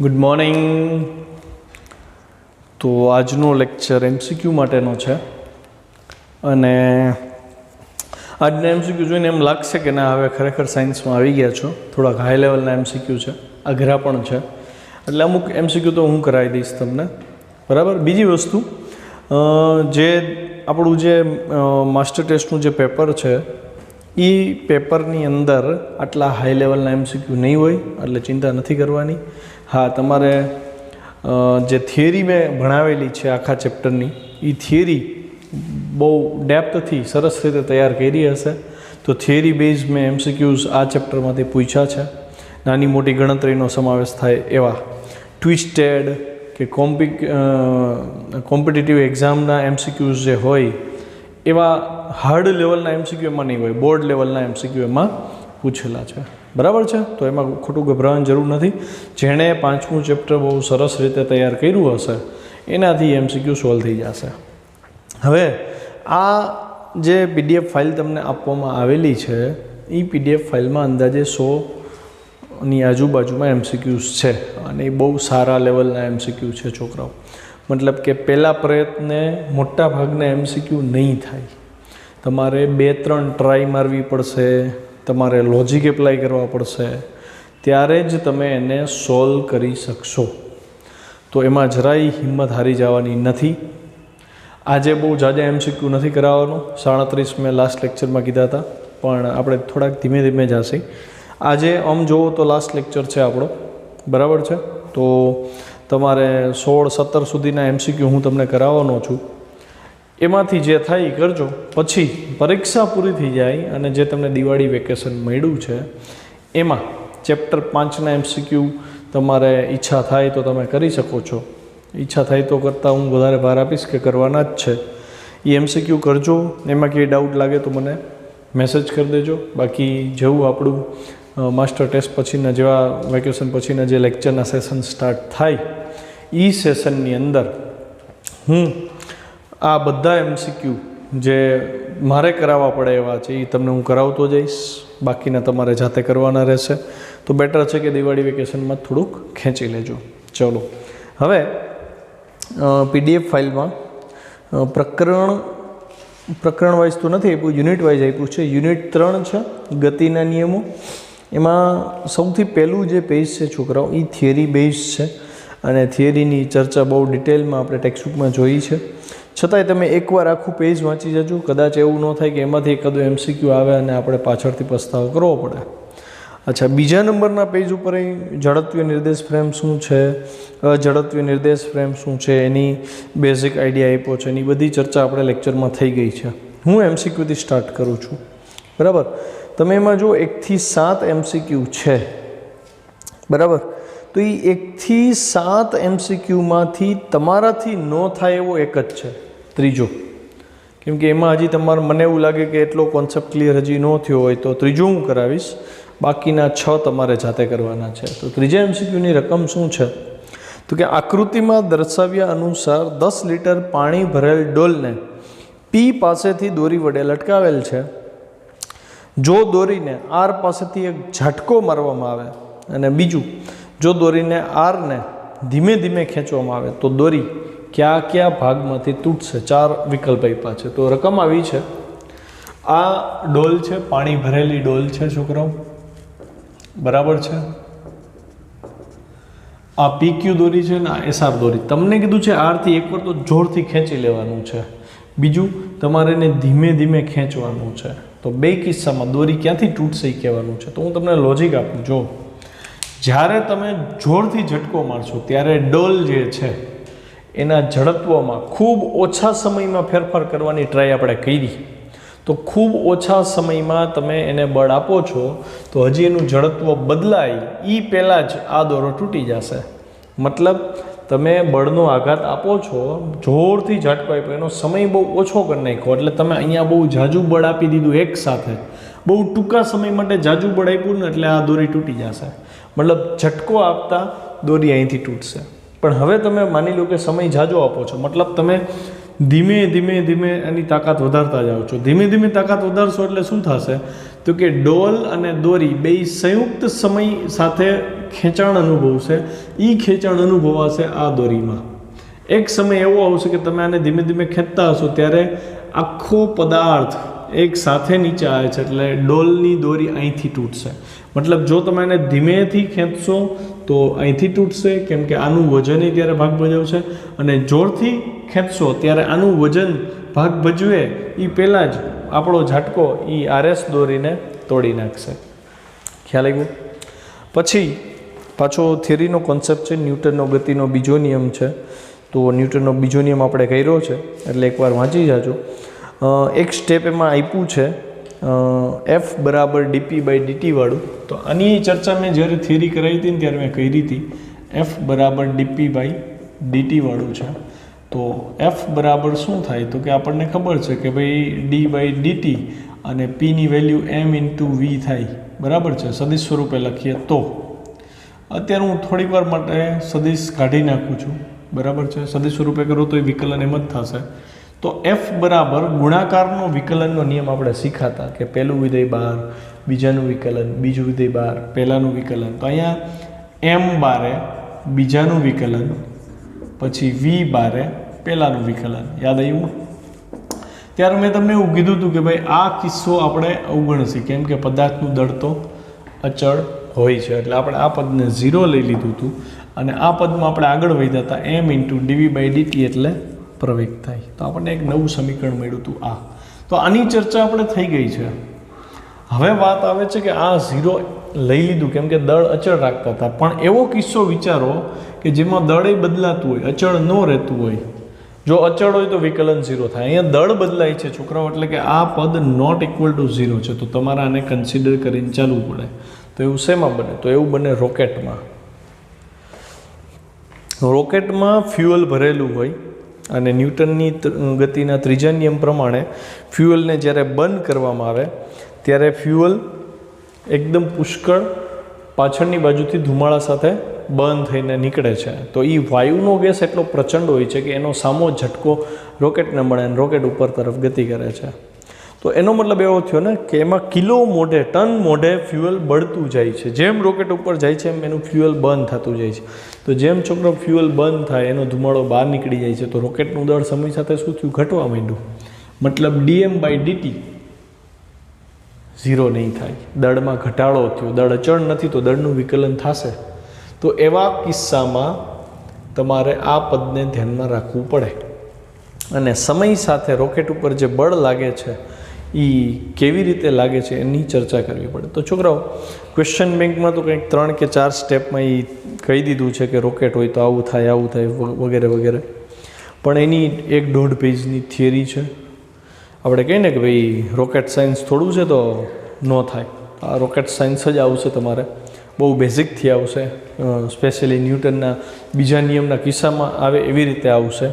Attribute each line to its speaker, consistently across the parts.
Speaker 1: Good morning. તો આજનો lecture MCQ માટેનો છે અને આજના એમસીક્યુ જોઈને એમ લાગશે કે ના હવે ખરેખર સાયન્સમાં આવી ગયા છો. થોડાક હાઈ લેવલના એમસીક્યુ છે, અઘરા પણ છે, એટલે અમુક એમસીક્યુ તો હું કરાવી દઈશ તમને, બરાબર. બીજી વસ્તુ, જે આપણું જે માસ્ટર ટેસ્ટનું જે પેપર છે એ પેપરની અંદર આટલા હાઈ લેવલના એમસીક્યુ નહીં હોય, એટલે ચિંતા નથી કરવાની. હા, તમારે જે થિયરી મેં ભણાવેલી છે આખા ચેપ્ટરની, એ થિયરી બહુ ડેપ્થથી સરસ રીતે તૈયાર કરી હશે. તો થિયરી બેઝ મેં એમસીક્યુઝ આ ચેપ્ટરમાંથી પૂછ્યા છે. નાની મોટી ગણતરીનો સમાવેશ થાય એવા ટ્વિસ્ટેડ કે કોમ્પિટિટિવ એક્ઝામના એમસીક્યુઝ જે હોય એવા હાર્ડ લેવલના એમસીક્યુ એમાં નહીં હોય, બોર્ડ લેવલના એમસીક્યુ એમાં પૂછેલા છે, બરાબર છે. તો એમાં ખોટું ગભરાવાની જરૂર નથી. જેણે પાંચમું ચેપ્ટર બહુ સરસ રીતે તૈયાર કર્યું હશે એનાથી એમસીક્યુ સોલ્વ થઈ જશે. હવે આ જે પીડીએફ ફાઇલ તમને આપવામાં આવેલી છે એ પીડીએફ ફાઇલમાં અંદાજે 100ની આજુબાજુમાં એમસીક્યુઝ છે અને એ બહુ સારા લેવલના એમસીક્યુ છે છોકરાઓ. મતલબ કે પહેલાં પ્રયત્ને મોટા ભાગના એમસીક્યુ નહીં થાય, તમારે 2-3 ટ્રાય મારવી પડશે, તમારે લોજિક એપ્લાય કરવા પડશે, ત્યારે જ તમે એને સોલ્વ કરી શકશો. તો એમાં જરાય હિંમત હારી જવાની નથી. આજે બહુ જાજા એમસીક્યુ નથી કરાવવાનો, 37 મેં લાસ્ટ લેક્ચરમાં કીધા હતા, પણ આપણે થોડાક ધીમે ધીમે જશે. આજે આમ જુઓ તો લાસ્ટ લેક્ચર છે આપણો, બરાબર છે. તો તમારે 16-17 સુધીના એમસીક્યુ હું તમને કરાવવાનો છું. એમાંથી જે થાય એ કરજો. પછી પરીક્ષા પૂરી થઈ જાય અને જે તમને દિવાળી વેકેશન મળ્યું છે એમાં ચેપ્ટર 5ના એમસીક્યુ તમારે ઈચ્છા થાય તો તમે કરી શકો છો. ઈચ્છા થાય તો કરતાં હું વધારે ભાર આપીશ કે કરવાના જ છે. એ એમસીક્યુ કરજો. એમાં કંઈ ડાઉટ લાગે તો મને મેસેજ કરી દેજો. બાકી જેવું આપણું માસ્ટર ટેસ્ટ પછીના જેવા વેકેશન પછીના જે લેક્ચરના સેશન સ્ટાર્ટ થાય એ સેશનની અંદર હું આ બધા એમસીક્યુ જે મારે કરાવવા પડે એવા છે એ તમને હું કરાવતો જઈશ. બાકીના તમારે જાતે કરવાના રહેશે. તો બેટર છે કે દિવાળી વેકેશનમાં થોડુંક ખેંચી લેજો. ચલો, હવે પીડીએફ ફાઇલમાં પ્રકરણ વાઇઝ તો નથી આપ્યું, યુનિટ વાઇઝ આપ્યું છે. યુનિટ 3 છે, ગતિના નિયમો. એમાં સૌથી પહેલું જે પેજ છે છોકરાઓ એ થિયરી બેઝ છે અને થિયરીની ચર્ચા બહુ ડિટેલમાં આપણે ટેક્સ્ટબુકમાં જોઈ છે. છતાંય તમે એકવાર આખું પેજ વાંચી જજો. કદાચ એવું ન થાય કે એમાંથી એકાદું એમસીક્યુ આવે અને આપણે પાછળથી પસ્તાવો કરવો પડે. અચ્છા, બીજા નંબરના પેજ ઉપર ઝડપીય નિર્દેશ ફ્રેમ શું છે, અઝડપીય નિર્દેશ ફ્રેમ શું છે, એની બેઝિક આઈડિયા આપ્યો છે. એની બધી ચર્ચા આપણે લેક્ચરમાં થઈ ગઈ છે. હું એમસીક્યુથી સ્ટાર્ટ કરું છું, બરાબર. તમે એમાં જો 1 થી 7 એમસીક્યુ છે, બરાબર. તો એ 1 થી 7 એમસીક્યુમાંથી તમારાથી ન થાય એવો એક જ છે, ત્રીજો. કેમ કે એમાં હજી તમારે, મને એવું લાગે કે એટલો કોન્સેપ્ટ ક્લિયર હજી ન થયો હોય તો ત્રીજો હું કરાવીશ. બાકીના 6 તમારે જાતે કરવાના છે. તો ત્રીજા એમસીક્યુની રકમ શું છે તો કે આકૃતિમાં દર્શાવ્યા અનુસાર 10 લીટર પાણી ભરેલ ડોલને પી પાસેથી દોરી વડે લટકાવેલ છે. જો દોરીને આર પાસેથી એક ઝાટકો મારવામાં આવે અને બીજું જો દોરીને આરને ધીમે ધીમે ખેંચવામાં આવે તો દોરી કયા કયા ભાગમાંથી તૂટશે? 4 વિકલ્પ આપ્યા છે. તો રકમ આવી છે. આ ડોલ છે, પાણી ભરેલી ડોલ છે છોકરાઓ, બરાબર છે. આ પીક્યુ દોરી છે ને આ એસઆર દોરી. તમને કીધું છે આરથી એકવાર તો જોરથી ખેંચી લેવાનું છે, બીજું તમારે એને ધીમે ધીમે ખેંચવાનું છે. તો બે કિસ્સામાં દોરી ક્યાંથી તૂટશે એ કહેવાનું છે. તો હું તમને લોજિક આપું. જો જ્યારે તમે જોરથી ઝટકો મારશો ત્યારે ડોલ જે છે એના ઝડપવામાં ખૂબ ઓછા સમયમાં ફેરફાર કરવાની ટ્રાય આપણે કરી. તો ખૂબ ઓછા સમયમાં તમે એને બળ આપો છો તો હજી એનું ઝડત્વ બદલાય એ પહેલાં જ આ દોરો તૂટી જશે. મતલબ તમે બળનો આઘાત આપો છો, જોરથી ઝાટકો આપ્યો, એનો સમય બહુ ઓછો કરી નાખ્યો, એટલે તમે અહીંયા બહુ જાજુ બળ આપી દીધું એકસાથે. બહુ ટૂંકા સમય માટે જાજુ બળ આપ્યું ને એટલે આ દોરી તૂટી જશે. મતલબ ઝટકો આપતા દોરી અહીંથી તૂટશે. પણ હવે તમે માની લો કે સમય જાજો આપો છો, મતલબ તમે ધીમે ધીમે ધીમે એની તાકાત વધારતા જાઓ છો. ધીમે ધીમે તાકાત વધારશો એટલે શું થશે? તો કે ડોલ અને દોરી બે સંયુક્ત સમય સાથે ખેંચાણ અનુભવશે. એ ખેંચાણ અનુભવાશે આ દોરીમાં. એક સમય એવો આવશે કે તમે આને ધીમે ધીમે ખેંચતા હશો ત્યારે આખો પદાર્થ એક સાથે નીચે આવે છે, એટલે ડોલની દોરી અહીંથી તૂટશે. મતલબ જો તમે આને ધીમેથી ખેંચશો તો અહીંથી તૂટશે, કેમ કે આનું વજન ત્યારે ભાગ ભજવશે, અને જોરથી ખેંચશો ત્યારે આનું વજન ભાગ ભજવે એ પહેલાં જ આપણો ઝાટકો એ આરએસ દોરીને તોડી નાખશે. ખ્યાલ આવ્યો? પછી પાછો થિયરીનો કોન્સેપ્ટ છે ન્યૂટનનો ગતિનો બીજો નિયમ છે. તો ન્યૂટનનો બીજો નિયમ આપણે કર્યો છે, એટલે એકવાર વાંચી જાજો. એક સ્ટેપ એમાં આપ્યું છે એફ બરાબર ડીપી બાય ડીટી વાળું. તો આની ચર્ચા મેં જ્યારે થિયરી કરાવી હતી ને ત્યારે મેં કરી હતી. એફ બરાબર ડીપી બાય ડીટી વાળું છે. તો એફ બરાબર શું થાય? તો કે આપણને ખબર છે કે ભાઈ ડી બાય ડીટી અને પીની વેલ્યુ એમ ઇન્ટુ વી થાય. બરાબર છે? સદિશ સ્વરૂપે લખીએ તો અત્યારે હું થોડીક વાર માટે સદિશ કાઢી નાખું છું. બરાબર છે? સદિશ સ્વરૂપે કરો તો એ વિકલન એમ જ થશે. તો એફ બરાબર ગુણાકારનો વિકલનનો નિયમ આપણે શીખાતા કે પહેલું વિધેય બાર, બીજાનું વિકલન, બીજું વિધેય બાર, પહેલાંનું વિકલન. તો અહીંયા એમ બારે બીજાનું વિકલન, પછી વી બારે પહેલાંનું વિકલન. યાદ આવ્યું? ત્યારે મેં તમને એવું કીધું હતું કે ભાઈ આ કિસ્સો આપણે અવગણશે, કેમ કે પદાર્થનું દળ તો અચળ હોય છે, એટલે આપણે આ પદને 0 લઈ લીધું હતું, અને આ પદમાં આપણે આગળ વધ્યા હતા એમ ઇન્ટુ ડીવી બાય ડીટી એટલે પ્રવેગ થાય. તો આપણને એક નવું સમીકરણ મળ્યું હતું આ. તો આની ચર્ચા આપણે થઈ ગઈ છે. હવે વાત આવે છે કે આ 0 લઈ લીધું કેમ કે દળ અચળ રાખતા હતા, પણ એવો કિસ્સો વિચારો કે જેમાં દળ બદલાતું હોય, અચળ ન રહેતું હોય. જો અચળ હોય તો વિકલન 0 થાય. અહીંયા દળ બદલાય છે છોકરાઓ, એટલે કે આ પદ નોટ ઇક્વલ ટુ 0 છે, તો તમારે આને કન્સિડર કરીને ચાલવું પડે. તો એવું શેમાં બને? તો એવું બને રોકેટમાં. રોકેટમાં ફ્યુઅલ ભરેલું હોય, અને ન્યૂટનની ગતિના ત્રીજા નિયમ પ્રમાણે ફ્યુઅલને જ્યારે બંધ કરવામાં આવે ત્યારે ફ્યુઅલ એકદમ પુષ્કળ પાછળની બાજુથી ધુમાડા સાથે બંધ થઈને નીકળે છે. તો એ વાયુનો ગેસ એટલો પ્રચંડ હોય છે કે એનો સામો ઝટકો રોકેટને મળે અને રોકેટ ઉપર તરફ ગતિ કરે છે. તો એનો મતલબ એવો થયો ને કે એમાં કિલો મોઢે, ટન મોઢે ફ્યુઅલ બળતું જાય છે. જેમ રોકેટ ઉપર જાય છે એમ એનું ફ્યુઅલ બંધ થતું જાય છે. તો જેમ છોકરો ફ્યુઅલ બંધ થાય, એનો ધુમાડો બહાર નીકળી જાય છે, તો રોકેટનું દળ સમય સાથે શું થયું? ઘટવા માંડ્યું. મતલબ ડીએમ બાય ડીટી 0 નહીં થાય, દળમાં ઘટાડો થયો. દળ અચળ નથી તો દળનું વિકલન થશે. તો એવા કિસ્સામાં તમારે આ પદને ધ્યાનમાં રાખવું પડે, અને સમય સાથે રોકેટ ઉપર જે બળ લાગે છે એ કેવી રીતે લાગે છે એની ચર્ચા કરવી પડે. તો છોકરાઓ ક્વેશ્ચન બેંકમાં તો કંઈક 3 કે 4 સ્ટેપમાં એ કહી દીધું છે કે રોકેટ હોય તો આવું થાય વગેરે વગેરે, પણ એની 1.5 પેજની થિયરી છે. આપણે કહીએ ને કે ભાઈ રોકેટ સાયન્સ થોડું છે તો ન થાય. આ રોકેટ સાયન્સ જ આવશે, તમારે બહુ બેઝિકથી આવશે, સ્પેશિયલી ન્યૂટનના બીજા નિયમના કિસ્સામાં આવે એવી રીતે આવશે.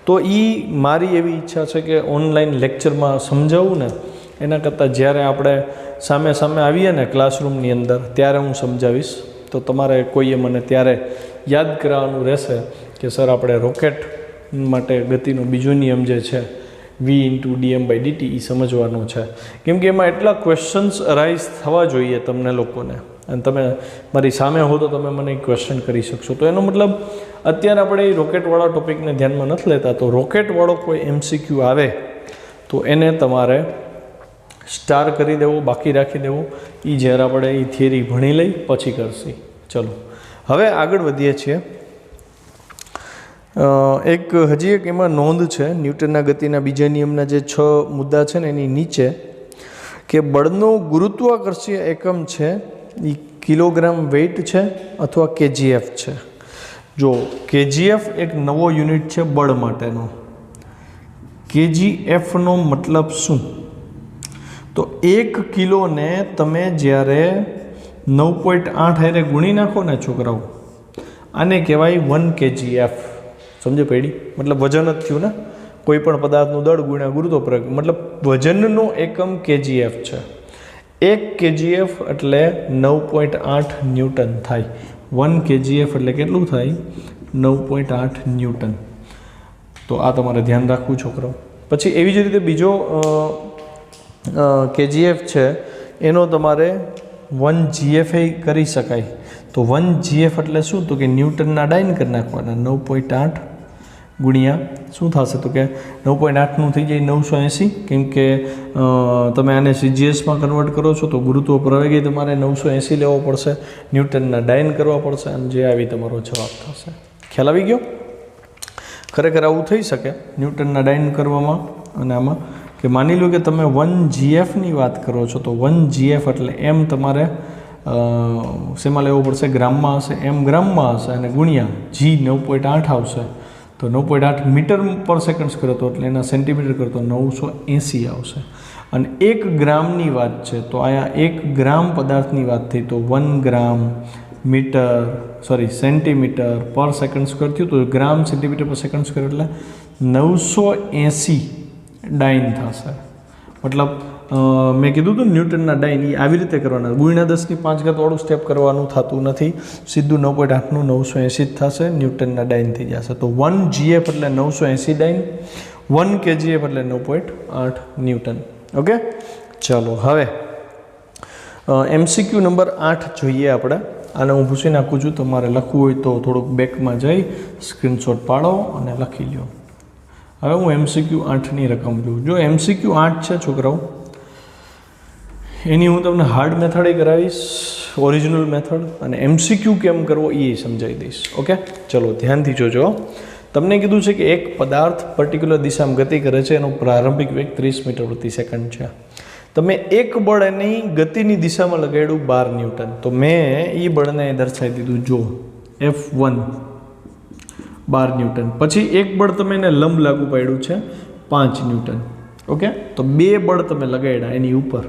Speaker 1: તો એ મારી એવી ઈચ્છા છે કે ઓનલાઈન લેક્ચરમાં સમજાવું ને એના કરતાં જ્યારે આપણે સામે સામે આવીએ ને ક્લાસરૂમની અંદર ત્યારે હું સમજાવીશ. તો તમારે કોઈએ મને ત્યારે યાદ કરાવવાનું રહેશે કે સર આપણે રોકેટ માટે ગતિનો બીજો નિયમ જે છે વી ઇન્ટુ ડીએમ બાય ડીટી એ સમજવાનો છે, કેમ કે એમાં એટલા ક્વેશ્ચન્સ અરાઇઝ થવા જોઈએ તમને લોકોને, અને તમે મારી સામે હો તો તમે મને ક્વેશ્ચન કરી શકશો. તો એનો મતલબ અત્યારે આપણે એ રોકેટવાળા ટોપિકને ધ્યાનમાં નથી લેતા, તો રોકેટવાળો કોઈ MCQ આવે તો એને તમારે સ્ટાર કરી દેવો, બાકી રાખી દેવો. એ જ્યારે આપણે એ થિયરી ભણી લઈ પછી કરશી. ચલો હવે આગળ વધીએ છીએ. એક હજી એક એમાં નોંધ છે ન્યૂટનના ગતિના બીજા નિયમના જે 6 મુદ્દા છે ને એની નીચે, કે બળનો ગુરુત્વાકર્ષીય એકમ છે એ કિલોગ્રામ વેઇટ છે અથવા KGF છે. જો KGF એક નવો યુનિટ છે બળ માટેનો. KGFનો મતલબ શું? તો 1 કિલોને તમે જ્યારે 9.8 હારે ગુણી નાખો ને છોકરાઓ, આને કહેવાય 1 KGF. સમજે પડી? મતલબ વજન જ થયું ને, કોઈ પણ પદાર્થનું દળ ગુણ્યા ગુરુત્વપ્રવેગ, મતલબ વજનનો એકમ KGF છે. 1 KGF એટલે 9.8 ન્યૂટન થાય. 1 KGF એટલે કેટલું થાય? 9.8 ન્યૂટન. તો આ તમારે ધ્યાન રાખવું છોકરો. પછી એવી જ રીતે બીજો KGF છે એનો તમારે 1 GF કરી શકાય. તો 1 GF એટલે શું? તો કે ન્યૂટનના ડાયન કરી નાખવાના. 9.8 ગુણ્યા શું થશે? તો કે 9.8નું થઈ જાય 980. કેમ કે તમે આને CGSમાં કન્વર્ટ કરો છો તો ગુરુત્વ પ્રવેગી તમારે 980 લેવો પડશે, ન્યૂટનના ડાયન કરવા પડશે, અને જે આવી તમારો જવાબ થશે. ખ્યાલ આવી ગયો? ખરેખર આવું થઈ શકે ન્યૂટનના ડાયન કરવામાં. અને આમાં કે માની લો કે તમે 1 GFની વાત કરો છો, તો 1 GF એટલે એમ તમારે શેમાં લેવો પડશે? ગ્રામમાં હશે. એમ ગ્રામમાં હશે અને ગુણ્યા G 9.8 આવશે. તો 9.8 મીટર પર સેકન્ડ કરતો એટલે એના સેન્ટીમીટર કરતો 980 આવશે. અને 1 ગ્રામની વાત છે, તો અહીંયા 1 ગ્રામ પદાર્થની વાત થઈ, તો 1 ગ્રામ સેન્ટીમીટર પર સેકન્ડ સ્ક્વેર થયું. તો ગ્રામ સેન્ટીમીટર પર સેકન્ડ સ્ક્વેર એટલે 980 ડાયન થશે. મતલબ મેં કીધું હતું ન્યૂટનના ડાયન એ આવી રીતે કરવાના. ગુણ્યા 10⁵ વાળું સ્ટેપ કરવાનું થતું નથી. સીધું 9.8નું 980 જ થશે, ન્યૂટનના ડાયન થઈ જશે. તો 1 GF એટલે 980 ડાયન, 1 kgF એટલે 9.8 ન્યૂટન. ઓકે, ચાલો હવે MCQ નંબર 8 જોઈએ આપણે. આને હું પૂછી નાખું છું. તમારે લખવું હોય તો થોડુંક બેકમાં જઈ સ્ક્રીનશોટ પાડો અને લખી લો. હવે હું MCQ 8ની રકમ જોઉં. જો MCQ 8 છે છોકરાઓ, એની હું તમને હાર્ડ મેથડ કરાવીશ, ઓરિજિનલ મેથડ, અને MCQ કેમ કરવો એ સમજાવી દઈશ. ઓકે, ચલો ધ્યાનથી જોજો. તમને કીધું છે કે એક પદાર્થ પર્ટિક્યુલર દિશામાં ગતિ કરે છે, એનો પ્રારંભિક વેગ 30 મીટર પ્રતિ સેકન્ડ છે. તમે એક બળ એની ગતિની દિશામાં લગાડ્યું 12 ન્યૂટન. તો મેં એ બળને દર્શાવી દીધું, જો F1 12 ન્યૂટન. પછી એક બળ તમે એને લંબ લાગુ પાડ્યું છે 5 ન્યૂટન. ઓકે, તો 2 બળ તમે લગાડ્યા એની ઉપર.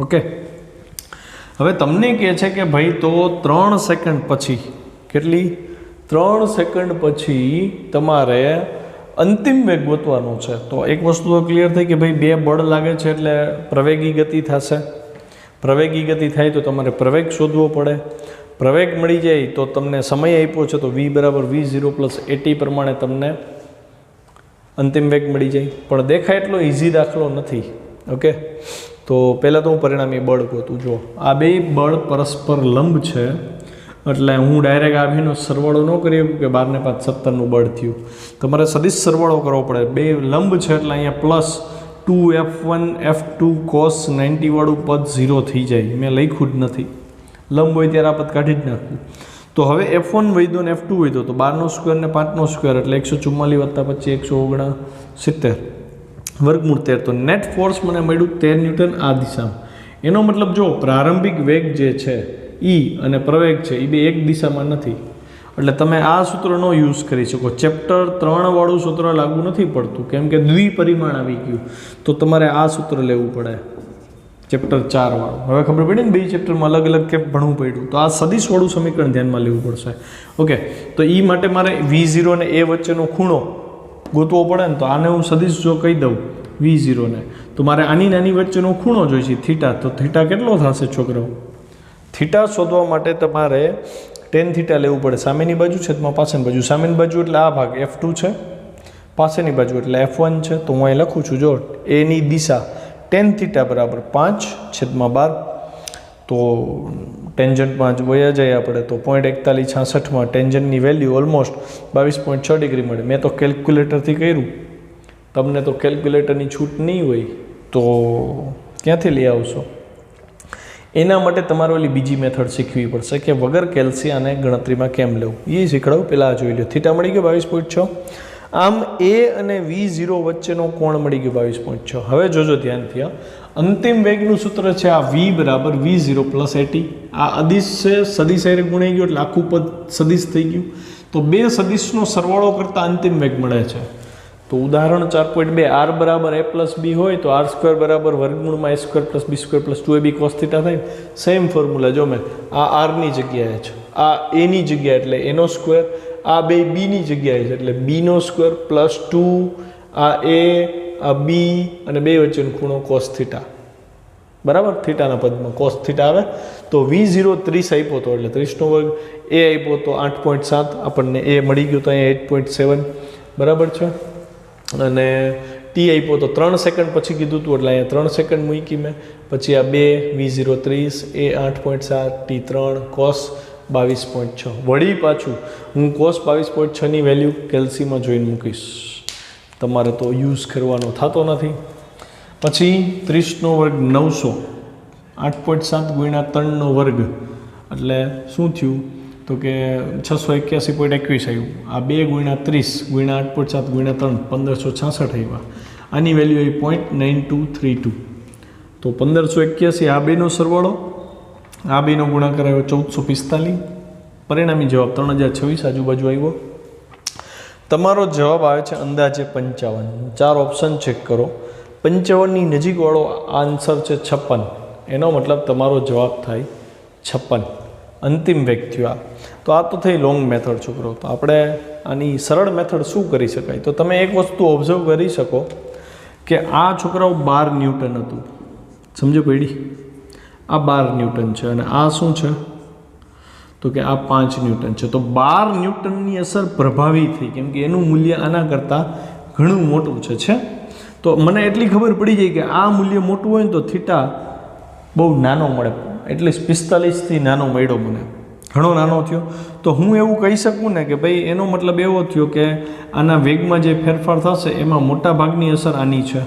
Speaker 1: ઓકે, હવે તમને કહે છે કે ભાઈ તો 3 સેકન્ડ પછી, કેટલી? 3 સેકન્ડ પછી તમારે અંતિમ વેગ ગોતવાનો છે. તો એક વસ્તુ તો ક્લિયર થઈ કે ભાઈ 2 બળ લાગે છે એટલે પ્રવેગી ગતિ થશે. પ્રવેગી ગતિ થાય તો તમારે પ્રવેગ શોધવો પડે. પ્રવેગ મળી જાય તો તમને સમય આપ્યો છે, તો v = v0 + at પ્રમાણે તમને અંતિમ વેગ મળી જાય. પણ દેખાય એટલો ઇઝી દાખલો નથી. ઓકે, તો પહેલાં તો હું પરિણામી બળ ગોતું. જો આ 2 બળ પરસ્પર લંબ છે એટલે હું ડાયરેક્ટ આ બેનો સરવાળો ન કરી શકું કે 12 ને 5 17નું બળ થયું. તમારે સદિશ સરવાળો કરવો પડે. 2 લંબ છે એટલે અહીંયા +2F1 F2 cos 90 વાળું પદ 0 થઈ જાય. મેં લખ્યું જ નથી. લંબ હોય ત્યારે આ પદ કાઢી જ નાખવું. તો હવે F1 વધ્યો ને F2 વધ્યો, તો 12² ને 5² એટલે 144 + 25 169 વર્ગમૂળ 13. તો નેટ ફોર્સ મને મળ્યું 13 ન્યૂટન આ દિશામાં. એનો મતલબ જો પ્રારંભિક વેગ જે છે E અને પ્રવેગ છે એ બે એક દિશામાં નથી, એટલે તમે આ સૂત્ર નો યુઝ કરી શકો. ચેપ્ટર 3 વાળું સૂત્ર લાગુ નથી પડતું કેમ કે દ્વિપરિમાણ આવી ગયું. તો તમારે આ સૂત્ર લેવું પડે ચેપ્ટર 4 વાળું. હવે ખબર પડી ને, બે ચેપ્ટરમાં અલગ અલગ કેમ ભણવું પડ્યું. તો આ સદિશવાળું સમીકરણ ધ્યાનમાં લેવું પડશે. ઓકે, તો એ માટે મારે V0 અને A વચ્ચેનો ખૂણો ગોતવો પડે ને, તો આને હું સદિશ જો કહી દઉં V0 ને, તો મારે આની નાની વચ્ચેનો ખૂણો જોઈશે થીટા. તો થીટા કેટલો થશે છોકરાઓ? થીટા શોધવા માટે તમારે tan થીટા લેવું પડે. સામેની બાજુ છેદમાં પાછળની બાજુ. સામેની બાજુ એટલે આ ભાગ F2 છે, પાછળની બાજુ એટલે F1 છે. તો હું અહીં લખું છું, જો એની દિશા tan થીટા = 5/12. તો ટેન્જન્ટમાં જ વયા જાય આપણે, તો 0.4166માં ટેન્જન્ટની વેલ્યુ ઓલમોસ્ટ 22.6 ડિગ્રી મળે. મેં તો કેલ્ક્યુલેટરથી કર્યું, તમને તો કેલ્ક્યુલેટરની છૂટ નહીં હોય તો ક્યાંથી લઈ આવશો? એના માટે તમારે ઓલી બીજી મેથડ શીખવી પડશે કે વગર કેલ્સિયાને ગણતરીમાં કેમ લેવું. એ શીખડાવું. પહેલાં જોઈ લો. થીટા મળી ગયો 22.6. આમ A અને V0 વચ્ચેનો કોણ મળી ગયો 22.6. હવે જોજો ધ્યાનથી, અંતિમ વેગનું સૂત્ર છે આ V = V0 + AT. આ અદિશ છે, સદિશ હારે ગુણાઈ ગયો એટલે આખું પદ સદિશ થઈ ગયું. તો બે સદિશનો સરવાળો કરતાં અંતિમ વેગ મળે છે. તો ઉદાહરણ 4.2 R = A + B હોય તો R² = √A² + B² + 2AB cos θ થાય. Same formula. જો મેં આ R ની જગ્યાએ છે, આ A ની જગ્યાએ એટલે A² આ બે B ની જગ્યાએ છે એટલે B² + 2 આ A આ B અને બે વચ્ચેનો ખૂણો cos θ. બરાબર, થીટાના પદમાં cos θ આવે. તો V0 30 આપ્યો હતો એટલે 30 નો વર્ગ. A આપ્યો તો 8.7, આપણને A મળી ગયો તો અહીંયા 8.7 બરાબર છે. અને T આપ્યો તો 3 સેકન્ડ પછી કીધું હતું એટલે અહીંયા 3 સેકન્ડ મૂકી મેં. પછી આ 2 V0 30 એ 8.7 T3 cos 22.6 વળી પાછું હું cos 22.6 ની વેલ્યુ કેલ્સીમાં જોઈને મૂકીશ, તમારે તો યુઝ કરવાનો થતો નથી. પછી 30 નો વર્ગ 900 8.7 ગુણ્યા 3 નો વર્ગ એટલે શું થયું તો કે 681.21 આવ્યું. આ 2 ગુણ્યા 30 ગુણ્યા 8.7 ગુણ્યા 3 1566 આવ્યા. આની વેલ્યુ આવી 0.9232. તો 1581 આ બેનો સરવાળો, આ બેનો ગુણાકાર આવ્યો 1445. પરિણામી જવાબ 3026 આજુબાજુ આવ્યો. તમારો જવાબ આવે છે અંદાજે 55. 4 ઓપ્શન ચેક કરો. 55ની નજીકવાળો આન્સર છે 56. એનો મતલબ તમારો જવાબ થાય 56. અંતિમ વેગ થયો આ. તો આ તો થઈ લોંગ મેથડ છોકરો. તો આપણે આની સરળ મેથડ શું કરી શકાય? તો તમે એક વસ્તુ ઓબ્ઝર્વ કરી શકો કે આ છોકરાઓ 12 ન્યૂટન હતું, સમજો પડી? આ 12 ન્યૂટન છે અને આ શું છે તો કે આ 5 ન્યૂટન છે. તો 12 ન્યૂટનની અસર પ્રભાવી થઈ, કેમ કે એનું મૂલ્ય આના કરતાં ઘણું મોટું છે. તો મને એટલી ખબર પડી જાય કે આ મૂલ્ય મોટું હોય ને તો થીટા બહુ નાનો મળે, એટલે 45થી નાનો મળ્યો મને, ઘણો નાનો થયો. તો હું એવું કહી શકું ને કે ભાઈ એનો મતલબ એવો થયો કે આના વેગમાં જે ફેરફાર થશે એમાં મોટા ભાગની અસર આની છે,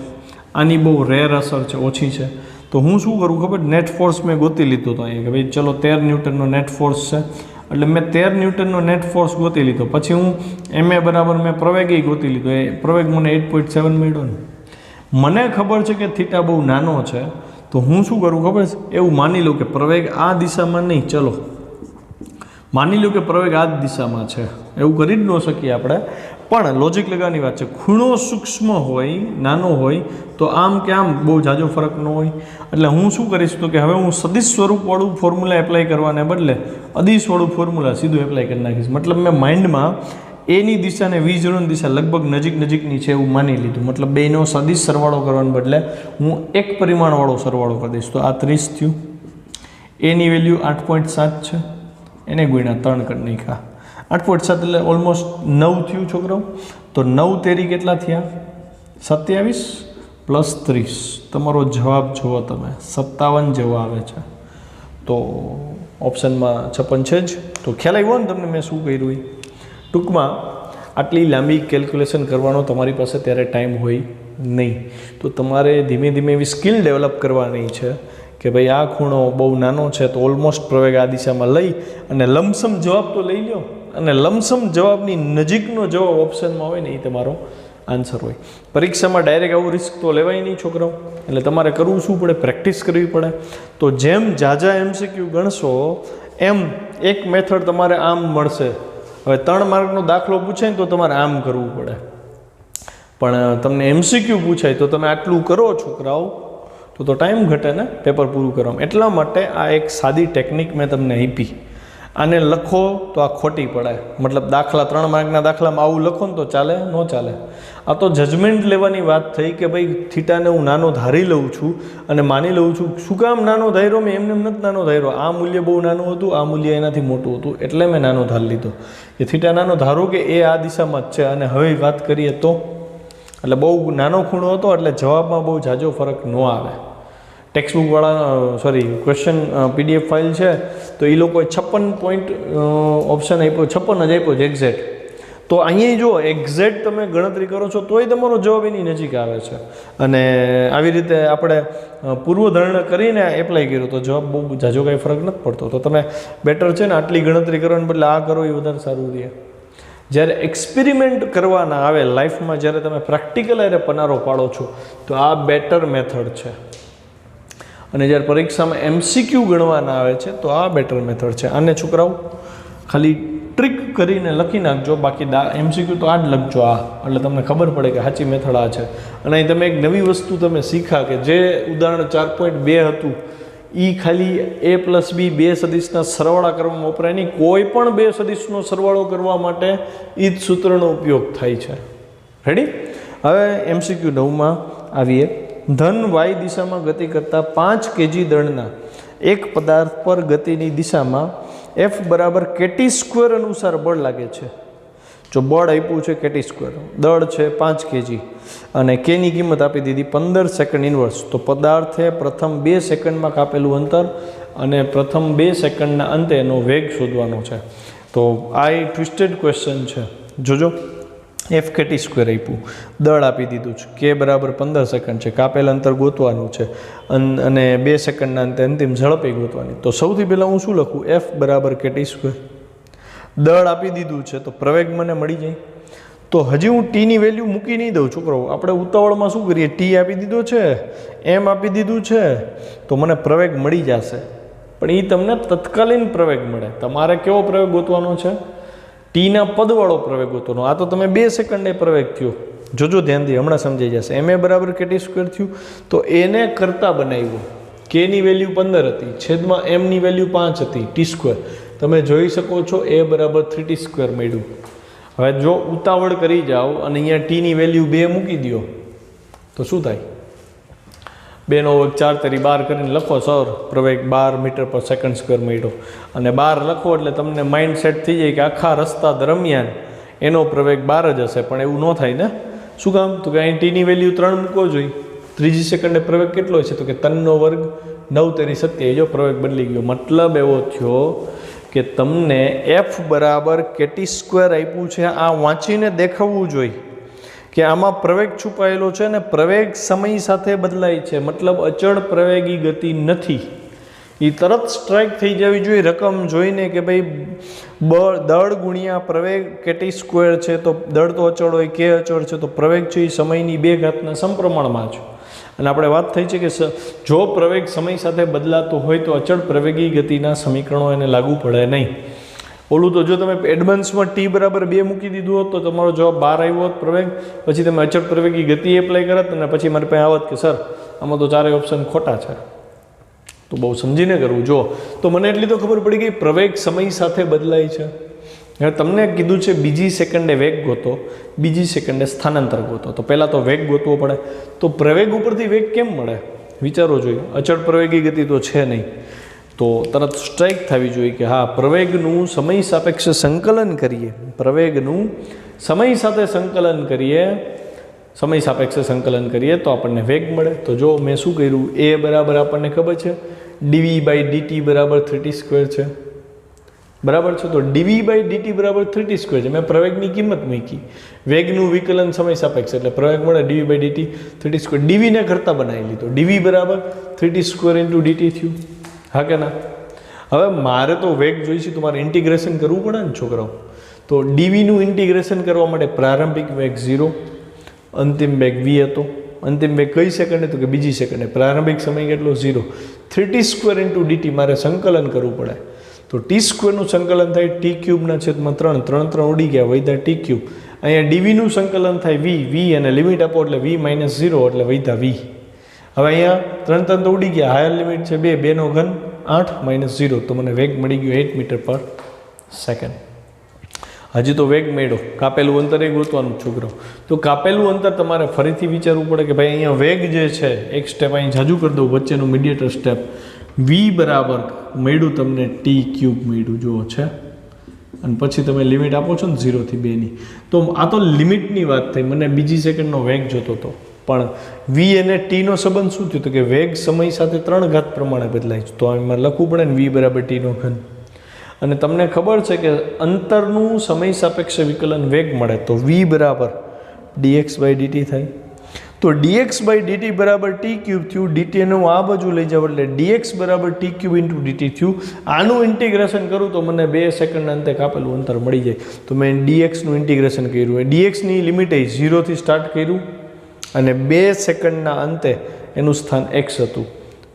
Speaker 1: આની બહુ રેર અસર છે, ઓછી છે. તો હું શું કરું ખબર? નેટ ફોર્સ મેં ગોતી લીધો હતો અહીંયા કે ભાઈ ચલો 13 ન્યૂટનનો નેટ ફોર્સ છે, એટલે મેં 13 ન્યૂટનનો નેટ ફોર્સ ગોતી લીધો. પછી હું MA બરાબર મેં પ્રવેગ ગોતી લીધો, એ પ્રવેગ મને 8.7 મળ્યો ને. મને ખબર છે કે થીટા બહુ નાનો છે, તો હું શું કરું ખબર છે? એવું માની લઉં કે પ્રવેગ આ દિશામાં નહીં, ચલો માની લો કે પ્રવેગ આ જ દિશામાં છે, એવું કરી જ ન શકીએ આપણે, પણ લોજિક લગાવવાની વાત છે. ખૂણો સૂક્ષ્મ હોય, નાનો હોય તો આમ કે આમ બહુ ઝાઝો ફરક ન હોય. એટલે હું શું કરીશ તો કે હવે હું સદિશ સ્વરૂપવાળું ફોર્મ્યુલા એપ્લાય કરવાને બદલે અદિશવાળું ફોર્મ્યુલા સીધું એપ્લાય કરી નાખીશ. મતલબ મેં માઇન્ડમાં એની દિશા અને V0ની દિશા લગભગ નજીકની છે એવું માની લીધું. મતલબ બેનો સદિશ સરવાળો કરવાને બદલે હું એક પરિમાણવાળો સરવાળો કરી દઈશ. તો આ 30 થયું, એની વેલ્યુ 8.7 છે, એને ગુણ્યા 3 કરી નાખ્યા. 8.7 એટલે ઓલમોસ્ટ 9 થયું છોકરાઓ. તો 9 તેરી કેટલા થયા? 27 પ્લસ 30. તમારો જવાબ જુઓ તમે, 57 જેવો આવે છે. તો ઓપ્શનમાં 56 છે જ. તો ખ્યાલ આવ્યો ને તમને મેં શું કર્યું? ટૂંકમાં આટલી લાંબી કેલ્ક્યુલેશન કરવાનો તમારી પાસે ત્યારે ટાઈમ હોય નહીં. તો તમારે ધીમે ધીમે એવી સ્કિલ ડેવલપ કરવાની છે કે ભાઈ આ ખૂણો બહુ નાનો છે, તો ઓલમોસ્ટ પ્રવેગ આ દિશામાં લઈ અને લમસમ જવાબ તો લઈ લો, અને લમસમ જવાબની નજીકનો જવાબ ઓપ્શનમાં હોય ને એ તમારો આન્સર હોય. પરીક્ષામાં ડાયરેક્ટ આવું રિસ્ક તો લેવાય નહીં છોકરાઓ. એટલે તમારે કરવું શું પડે? પ્રેક્ટિસ કરવી પડે. તો જેમ ઝાઝા MCQ ગણશો એમ એક મેથડ તમારે આમ મળશે. હવે 3 માર્કનો દાખલો પૂછાય ને તો તમારે આમ કરવું પડે, પણ તમને MCQ પૂછાય તો તમે આટલું કરો છોકરાઓ તો ટાઈમ ઘટે ને પેપર પૂરું કરવામાં. એટલા માટે આ એક સાદી ટેકનિક મેં તમને આપી. આને લખો તો આ ખોટી પડે. મતલબ દાખલા 3 માર્કના દાખલામાં આવું લખો ને તો ચાલે, ન ચાલે. આ તો જજમેન્ટ લેવાની વાત થઈ કે ભાઈ થીટાને હું નાનો ધારી લઉં છું અને માની લઉં છું. શું કામ નાનો ધાર્યો? મેં એમને નથી નાનો ધાર્યો. આ મૂલ્ય બહુ નાનું હતું, આ મૂલ્ય એનાથી મોટું હતું, એટલે મેં નાનો ધાર લીધો. કે થીટા નાનો ધારો કે એ આ દિશામાં જ છે. અને હવે વાત કરીએ તો એટલે બહુ નાનો ખૂણો હતો એટલે જવાબમાં બહુ ઝાઝો ફરક ન આવે. ટેક્સ્ટબુકવાળા ક્વેશ્ચન PDF ફાઇલ છે તો એ લોકોએ 56 પોઈન્ટ ઓપ્શન આપ્યો, 56 જ આપ્યો છે એક્ઝેક્ટ. તો અહીંયા જો એક્ઝેક્ટ તમે ગણતરી કરો છો તોય તમારો જવાબ એની નજીક આવે છે. અને આવી રીતે આપણે પૂર્વધારણા કરીને એપ્લાય કર્યો તો જવાબ બહુ ઝાઝો કાંઈ ફરક નથી પડતો. તો તમે બેટર છે ને આટલી ગણતરી કરવાને બદલે આ કરો એ વધારે સારું રહે. જ્યારે એક્સપેરિમેન્ટ કરવાના આવે લાઈફમાં, જ્યારે તમે પ્રેક્ટિકલ અરે પનારો પાડો છો તો આ બેટર મેથડ છે. અને જ્યારે પરીક્ષામાં MCQ ગણવાના આવે છે તો આ બેટર મેથડ છે. આને છોકરાઓ ખાલી ટ્રીક કરીને લખી નાખજો, બાકી MCQ તો આ જ લખજો આ, એટલે તમને ખબર પડે કે સાચી મેથડ આ છે. અને અહીં તમે એક નવી વસ્તુ તમે શીખા કે જે ઉદાહરણ 4.2 હતું એ ખાલી A+B 2 સદિશના સરવાળા કરવામાં વપરાય નહીં. કોઈ પણ 2 સદિશનો સરવાળો કરવા માટે એ જ સૂત્રનો ઉપયોગ થાય છે. રેડી? હવે MCQ 9માં આવીએ. ધન Y દિશામાં ગતિ કરતા 5 kg દળના એક પદાર્થ પર ગતિની દિશામાં F બરાબર kT² અનુસાર બળ લાગે છે. જો બળ આપ્યું છે કેટી સ્ક્વેર, દળ છે 5 kg અને કેની કિંમત આપી દીધી 15 સેકન્ડ ઇન્વર્સ, તો પદાર્થે પ્રથમ 2 સેકન્ડમાં કાપેલું અંતર અને પ્રથમ 2 સેકન્ડના અંતે એનો વેગ શોધવાનો છે. તો આ ટ્વિસ્ટેડ ક્વેશ્ચન છે. જોજો, એફ કેટી સ્ક્વેર આપ્યું, દળ આપી દીધું છે, કે બરાબર 15 સેકન્ડ છે, કાપેલ અંતર ગોતવાનું છે અને 2 સેકન્ડના અંતે અંતિમ ઝડપે ગોતવાની. તો સૌથી પહેલાં હું શું લખું? એફ બરાબર કેટી સ્ક્વેર. દળ આપી દીધું છે તો પ્રવેગ મને મળી જાય. તો હજી હું ટીની વેલ્યુ મૂકી નહીં દઉં છોકરો, આપણે ઉતાવળમાં શું કરીએ, ટી આપી દીધો છે, એમ આપી દીધું છે, તો મને પ્રવેગ મળી જશે. પણ એ તમને તત્કાલીન પ્રવેગ મળે. તમારે કેવો પ્રવેગ ગોતવાનો છે? ટીના પદવાળો પ્રવેગ ગોતવાનો. આ તો તમે 2 સેકન્ડે પ્રવેગ થયો. જોજો ધ્યાનથી, હમણાં સમજાઈ જશે. એમ એ બરાબર કેટી સ્ક્વેર થયું, તો એને કરતા બનાવ્યું. કેની વેલ્યુ 15 હતી, છેદમાં એમની વેલ્યુ 5 હતી, ટી સ્ક્વેર. તમે જોઈ શકો છો એ બરાબર 3t સ્ક્વેર મળ્યું. હવે જો ઉતાવળ કરી જાઓ અને અહીંયા ટીની વેલ્યુ 2 મૂકી દો તો શું થાય? 2 નો વર્ગ 4 તરી 12 કરીને લખો સર, પ્રવેગ 12 મીટર પર સેકન્ડ સ્ક્વેર મળ્યો. અને 12 લખો એટલે તમને માઇન્ડ સેટ થઈ જાય કે આખા રસ્તા દરમિયાન એનો પ્રવેગ 12 જ હશે. પણ એવું ન થાય ને. શું કામ? તો કે અહીં ટીની વેલ્યુ 3 મૂકવો જોઈએ. ત્રીજી સેકન્ડે પ્રવેગ કેટલો છે? તો કે 3 નો વર્ગ 9 તરી 27. જો પ્રવેગ બદલી ગયો. મતલબ એવો થયો કે તમને એફ બરાબર કેટી સ્ક્વેર આપ્યું છે, આ વાંચીને દેખાવવું જોઈએ કે આમાં પ્રવેગ છુપાયેલો છે ને પ્રવેગ સમય સાથે બદલાય છે. મતલબ અચળ પ્રવેગી ગતિ નથી. એ તરત સ્ટ્રાઇક થઈ જવી જોઈએ રકમ જોઈને કે ભાઈ દળ ગુણ્યા પ્રવેગ કેટી સ્ક્વેર છે, તો દળ તો અચળ હોય, કે અચળ છે, તો પ્રવેગ છે એ સમયની 2 ઘાતના સમપ્રમાણમાં છે. અને આપણે વાત થઈ છે કે જો પ્રવેગ સમય સાથે બદલાતો હોય તો અચળ પ્રવેગી ગતિના સમીકરણો એને લાગુ પડે નહીં. ઓલું તો જો તમે એડવાન્સમાં ટી બરાબર 2 મૂકી દીધું હોત તો તમારો જવાબ 12 આવ્યો હોત પ્રવેગ, પછી તમે અચળ પ્રવેગી ગતિ એપ્લાય કરત અને પછી મારી પાસે આવત કે સર આમાં તો 4 ઓપ્શન ખોટા છે. તો બહુ સમજીને કરવું. જો તો મને એટલી તો ખબર પડી ગઈ પ્રવેગ સમય સાથે બદલાય છે. હવે તમને કીધું છે બીજી સેકન્ડે વેગ ગોતો, બીજી સેકન્ડે સ્થાનાંતર ગોતો. તો પહેલાં તો વેગ ગોતવો પડે. તો પ્રવેગ ઉપરથી વેગ કેમ મળે? વિચારો જોઈએ. અચળ પ્રવેગી ગતિ તો છે નહીં, તો તરત સ્ટ્રાઇક થવી જોઈએ કે હા પ્રવેગનું સમય સાપેક્ષ સંકલન કરીએ, પ્રવેગનું સમય સાથે સંકલન કરીએ, સમય સાપેક્ષ સંકલન કરીએ તો આપણને વેગ મળે. તો જો મેં શું કર્યું, એ બરાબર આપણને ખબર છે dv/dt બરાબર 3t સ્ક્વેર છે, બરાબર છે. તો dv/dt બરાબર 3t સ્ક્વેર છે. મેં પ્રવેગની કિંમત મૂકી, વેગનું વિકલન સમય સાપેક્ષ એટલે પ્રવેગ મળે dv/dt 3t સ્ક્વેર. dvને કરતા બનાવી લીધો, dv બરાબર 3t સ્ક્વેર × dt થયું. હા કે ના? હવે મારે તો વેગ જોઈશે તો મારે ઇન્ટિગ્રેશન કરવું પડે ને છોકરાઓ. તો dvનું ઇન્ટિગ્રેશન કરવા માટે પ્રારંભિક વેગ 0, અંતિમ વેગ v હતો. અંતિમ વેગ કઈ સેકન્ડે? તો કે બીજી સેકન્ડે. પ્રારંભિક સમય કેટલો? 0. 3t સ્ક્વેર × dt મારે સંકલન કરવું પડે. તો ટી સ્ક્વેરનું સંકલન થાય t³/3, 3 ઉડી ગયા, વૈધા t³. અહીંયા dvનું સંકલન થાય v અને લિમિટ આપો એટલે v - 0 એટલે વૈધા v. હવે અહીંયા 3 તો ઉડી ગયા, હાયર લિમિટ છે 2, 2 નો ઘન 8 - 0, તો મને વેગ મળી ગયો 8 મીટર પર સેકન્ડ. હજી તો વેગ મેળો, કાપેલું અંતર એ ગોતવાનું છોકરો. તો કાપેલું અંતર તમારે ફરીથી વિચારવું પડે કે ભાઈ અહીંયા વેગ જે છે, એક સ્ટેપ અહીં જાજુ કરી દઉં, વચ્ચેનું મીડિયેટર સ્ટેપ. v બરાબર મળ્યું તમને t³ મળ્યું, જુઓ છે. અને પછી તમે લિમિટ આપો છો ને 0 થી 2 ની. તો આ તો લિમિટની વાત થઈ, મને બીજી સેકન્ડનો વેગ જોતો હતો. પણ v અને t નો સંબંધ શું થયો? તો કે વેગ સમય સાથે 3 ઘાત પ્રમાણે બદલાય છે. તો એમાં લખવું પડે ને v બરાબર t નો ઘન. અને તમને ખબર છે કે અંતરનું સમય સાપેક્ષ વિકલન વેગ મળે તો v બરાબર dx/dt થાય. તો dx/dt બરાબર t³ થયું, dt નું આ બાજુ લઈ જાવ એટલે dx બરાબર t³ × dt થયું. આનું ઇન્ટિગ્રેશન કરું તો મને 2 સેકન્ડના અંતે કાપેલું અંતર મળી જાય. તો મેં dxનું ઇન્ટિગ્રેશન કર્યું. dxની લિમિટ 0 થી સ્ટાર્ટ કર્યું અને 2 સેકન્ડના અંતે એનું સ્થાન x હતું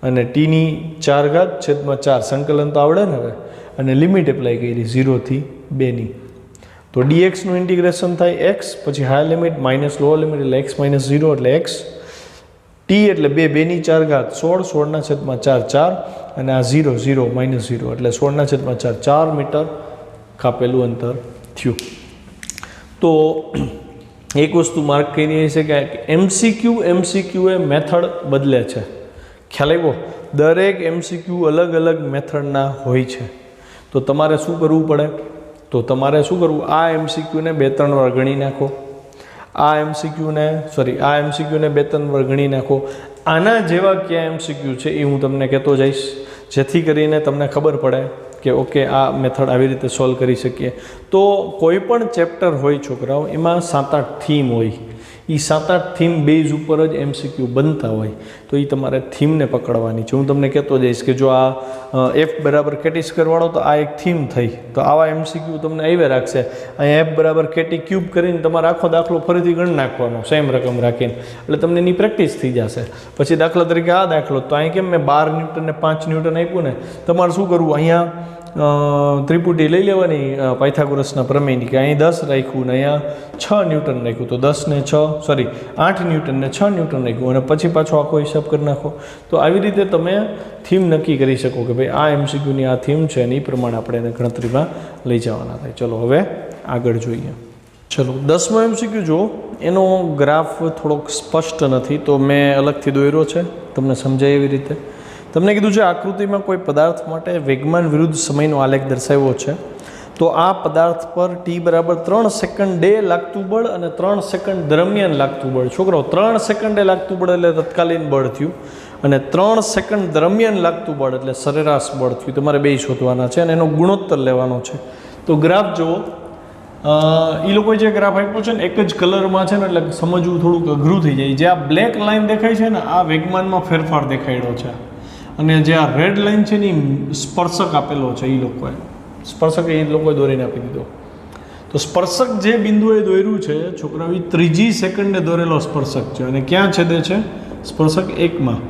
Speaker 1: અને t⁴/4 સંકલન તો આવડે ને હવે, અને લિમિટ એપ્લાય કરી 0 થી 2 ની. તો dxનું ઇન્ટિગ્રેશન થાય x, પછી higher limit minus lower limit એટલે x - 0 એટલે x, t એટલે 2, 2⁴ 16, 16/4 4, અને આ 0, 0 - 0 એટલે 16/4, 4 મીટર કાપેલું અંતર થયું. તો એક વસ્તુ માર્ક કરી છે કે MCQ એ મેથડ બદલે છે. ખ્યાલ આવ્યો? દરેક MCQ અલગ અલગ મેથડના હોય છે. તો તમારે શું કરવું પડે? તો તમારે શું કરવું, આ એમસીક્યુને 2-3 વાર ગણી નાખો, આ એમસીક્યુને 2-3 વાર ગણી નાખો. આના જેવા ક્યાં એમસીક્યુ છે એ હું તમને કહેતો જઈશ, જેથી કરીને તમને ખબર પડે કે ઓકે આ મેથડ આવી રીતે સોલ્વ કરી શકીએ. તો કોઈ પણ ચેપ્ટર હોય છોકરાઓ, એમાં 7-8 થીમ હોય. એ 7-8 થીમ બેઝ ઉપર જ એમસીક્યુ બનતા હોય. તો એ તમારે થીમને પકડવાની છે. હું તમને કહેતો જઈશ કે જો આ એફ બરાબર કેટી સ્ક્વેર વાળો, તો આ એક થીમ થઈ. તો આવા એમસીક્યુ તમને આવ્યા રાખશે. અહીંયા એફ બરાબર કેટી ક્યુબ કરીને તમારે આખો દાખલો ફરીથી ગણી નાખવાનો સેમ રકમ રાખીને, એટલે તમને એની પ્રેક્ટિસ થઈ જશે. પછી દાખલા તરીકે આ દાખલો, તો અહીં કેમ મેં 12 ન્યૂટન ને 5 ન્યૂટન આપ્યું ને, તમારે શું કરવું, અહીંયા ત્રિપુટી લઈ લેવાની પાયથાગોરસના પ્રમેયની, કે અહીં 10 રાખ્યું ને અહીંયા 6 ન્યૂટન રાખ્યું, તો 8 ન્યૂટન ને 6 ન્યૂટન રાખ્યું, અને પછી પાછો આખો હિસાબ કરી નાખો. તો આવી રીતે તમે થીમ નક્કી કરી શકો કે ભાઈ આ એમસીક્યુની આ થીમ છે, અને એ પ્રમાણે આપણે એને ગણતરીમાં લઈ જવાના થાય. ચલો હવે આગળ જોઈએ. ચલો 10મો એમસીક્યુ જુઓ. એનો ગ્રાફ થોડોક સ્પષ્ટ નથી, તો મેં અલગથી દોર્યો છે તમને સમજાય એવી રીતે. તમને કીધું છે આકૃતિમાં કોઈ પદાર્થ માટે વેગમાન વિરુદ્ધ સમયનો આલેખ દર્શાવ્યો છે. તો આ પદાર્થ પર t બરાબર 3 સેકન્ડે લાગતું બળ અને 3 સેકન્ડ દરમિયાન લાગતું બળ. છોકરાઓ 3 સેકન્ડે લાગતું બળ એટલે તત્કાલીન બળ થયું, અને 3 સેકન્ડ દરમિયાન લાગતું બળ એટલે સરેરાશ બળ થયું. તમારે બે શોધવાના છે અને એનો ગુણોત્તર લેવાનો છે. તો ગ્રાફ જુઓ. એ લોકોએ જે ગ્રાફ આપ્યો છે ને એક જ કલરમાં છે ને, એટલે સમજવું થોડુંક અઘરું થઈ જાય. જે આ બ્લેક લાઇન દેખાય છે ને, આ વેગમાનમાં ફેરફાર દેખાડ્યો છે, અને જે આ રેડ લાઇન છે ને એ સ્પર્શક આપેલો છે. એ લોકોએ સ્પર્શક દોરીને આપી દીધો. તો સ્પર્શક જે બિંદુએ દોર્યું છે છોકરાઓ, એ 3જી સેકન્ડે દોરેલો સ્પર્શક છે, અને ક્યાં છેદે છે? સ્પર્શક 1માં.